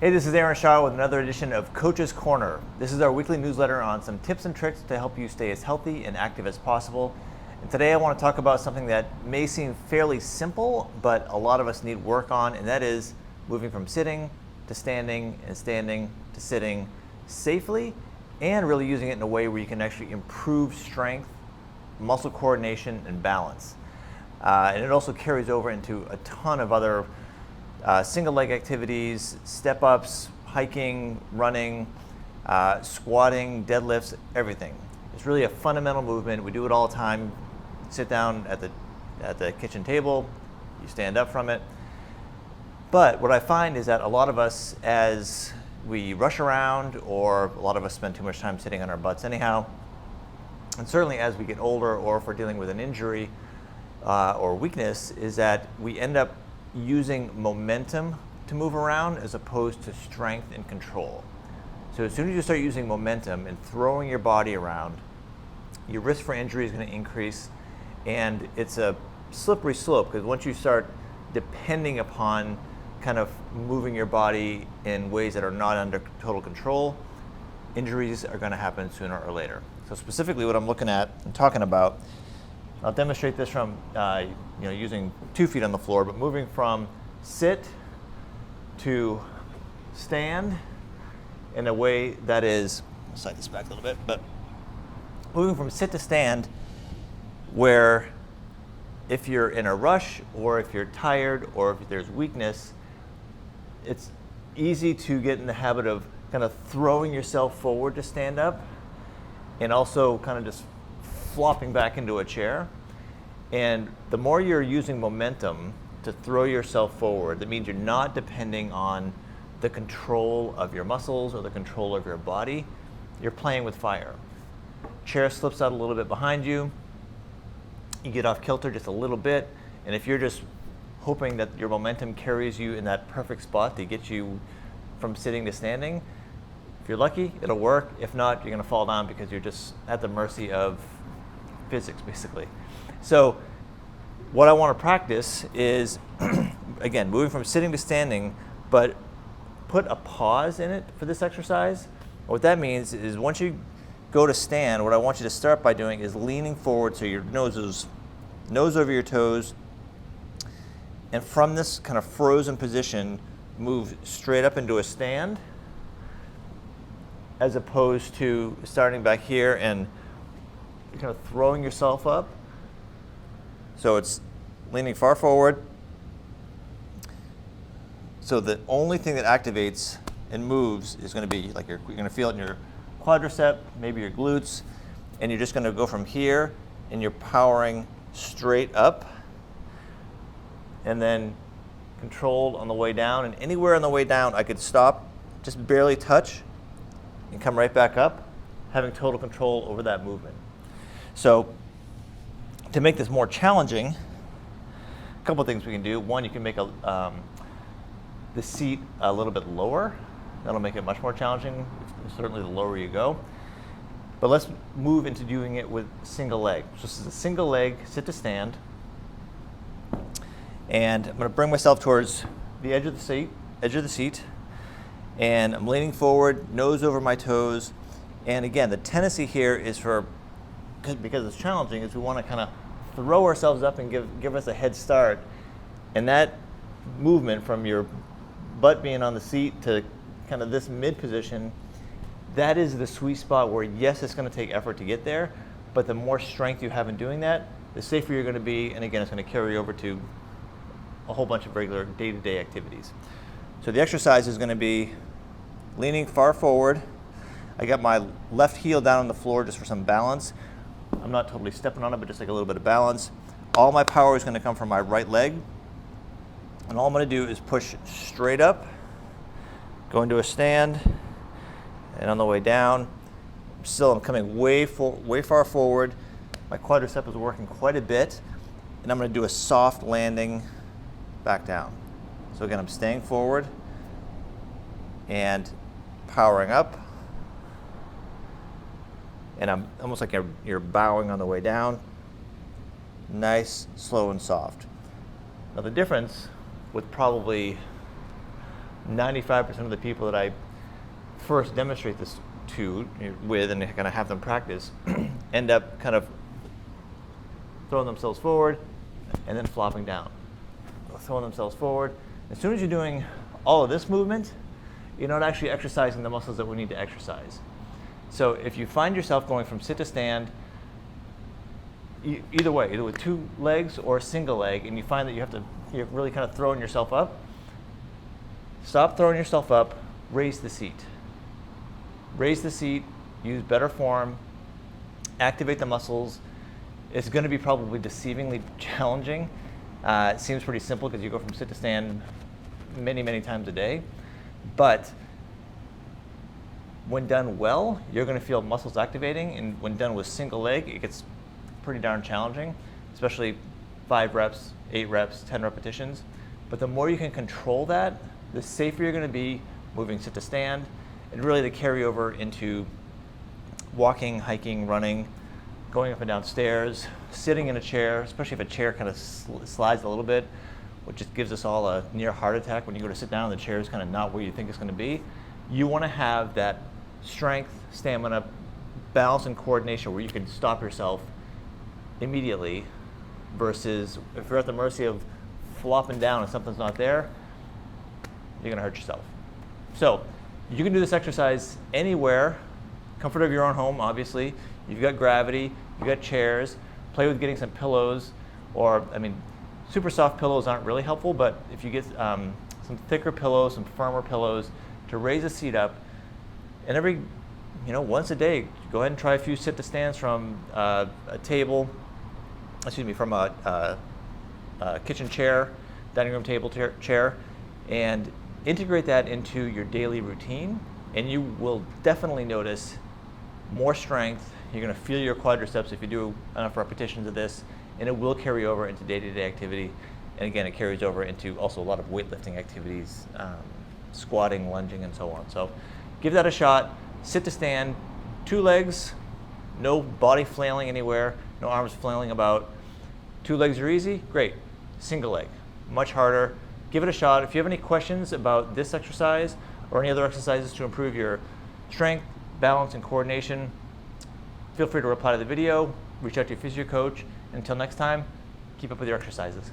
Hey, this is Aaron Shaw with another edition of Coach's Corner. This is our weekly newsletter on some tips and tricks to help you stay as healthy and active as possible. And today I want to talk about something that may seem fairly simple, but a lot of us need work on, and that is moving from sitting to standing and standing to sitting safely, and really using it in a way where you can actually improve strength, muscle coordination, and balance. And it also carries over into a ton of other single leg activities, step-ups, hiking, running, squatting, deadlifts, everything. It's really a fundamental movement. We do it all the time. Sit down at the kitchen table, you stand up from it. But what I find is that a lot of us, as we rush around, or a lot of us spend too much time sitting on our butts anyhow, and certainly as we get older, or if we're dealing with an injury or weakness, is that we end up using momentum to move around as opposed to strength and control. So as soon as you start using momentum and throwing your body around, your risk for injury is going to increase, and it's a slippery slope, because once you start depending upon kind of moving your body in ways that are not under total control, injuries are going to happen sooner or later. So specifically what I'm looking at and talking about, I'll demonstrate this from using 2 feet on the floor, but moving from sit to stand in a way that is, I'll slide this back a little bit, but moving from sit to stand, where if you're in a rush, or if you're tired, or if there's weakness, it's easy to get in the habit of kind of throwing yourself forward to stand up, and also kind of just flopping back into a chair. And the more you're using momentum to throw yourself forward, that means you're not depending on the control of your muscles or the control of your body. You're playing with fire. Chair slips out a little bit behind you. You get off kilter just a little bit, and if you're just hoping that your momentum carries you in that perfect spot to get you from sitting to standing, if you're lucky, it'll work. If not, you're going to fall down because you're just at the mercy of physics, basically. So what I want to practice is, again, moving from sitting to standing, but put a pause in it for this exercise. What that means is once you go to stand, what I want you to start by doing is leaning forward so your nose over your toes, and from this kind of frozen position, move straight up into a stand, as opposed to starting back here and kind of throwing yourself up. So it's leaning far forward. So the only thing that activates and moves is going to be like you're going to feel it in your quadricep, maybe your glutes, and you're just going to go from here, and you're powering straight up, and then controlled on the way down. And anywhere on the way down, I could stop, just barely touch, and come right back up, having total control over that movement. So to make this more challenging, a couple of things we can do. One, you can make the seat a little bit lower. That'll make it much more challenging, certainly the lower you go. But let's move into doing it with single leg. So this is a single leg sit to stand. And I'm going to bring myself towards the edge of the seat, and I'm leaning forward, nose over my toes. And again, the tendency here is because it's challenging, is we want to kind of throw ourselves up and give us a head start. And that movement from your butt being on the seat to kind of this mid position, that is the sweet spot where, yes, it's going to take effort to get there, but the more strength you have in doing that, the safer you're going to be, and again, it's going to carry over to a whole bunch of regular day-to-day activities. So the exercise is going to be leaning far forward. I got my left heel down on the floor just for some balance. I'm not totally stepping on it, but just like a little bit of balance. All my power is going to come from my right leg. And all I'm going to do is push straight up, go into a stand, and on the way down, I'm coming way far forward. My quadricep is working quite a bit, and I'm going to do a soft landing back down. So again, I'm staying forward and powering up. And I'm almost like you're bowing on the way down. Nice, slow, and soft. Now the difference with probably 95% of the people that I first demonstrate this with and kind of have them practice end up kind of throwing themselves forward and then flopping down. Throwing themselves forward. As soon as you're doing all of this movement, you're not actually exercising the muscles that we need to exercise. So if you find yourself going from sit to stand, either way, either with 2 legs or a single leg, and you find that you're really kind of throwing yourself up, stop throwing yourself up, raise the seat. Raise the seat, use better form, activate the muscles. It's going to be probably deceivingly challenging. It seems pretty simple because you go from sit to stand many, many times a day. But when done well, you're going to feel muscles activating. And when done with single leg, it gets pretty darn challenging, especially 5 reps, 8 reps, 10 repetitions. But the more you can control that, the safer you're going to be moving sit to stand, and really the carryover into walking, hiking, running, going up and down stairs, sitting in a chair, especially if a chair kind of slides a little bit, which just gives us all a near heart attack when you go to sit down and the chair is kind of not where you think it's going to be. You want to have that strength, stamina, balance, and coordination where you can stop yourself immediately versus if you're at the mercy of flopping down and something's not there, you're going to hurt yourself. So you can do this exercise anywhere, comfort of your own home, obviously. You've got gravity, you've got chairs, play with getting some pillows, or, super soft pillows aren't really helpful, but if you get some thicker pillows, some firmer pillows to raise the seat up, and every, once a day, go ahead and try a few sit to stands from from a kitchen chair, dining room table chair, and integrate that into your daily routine, and you will definitely notice more strength. You're going to feel your quadriceps if you do enough repetitions of this, and it will carry over into day-to-day activity. And again, it carries over into also a lot of weightlifting activities, squatting, lunging, and so on. So give that a shot. Sit to stand, 2 legs, no body flailing anywhere, no arms flailing about. 2 legs are easy, great. Single leg, much harder. Give it a shot. If you have any questions about this exercise or any other exercises to improve your strength, balance, and coordination, feel free to reply to the video, reach out to your physio coach. Until next time, keep up with your exercises.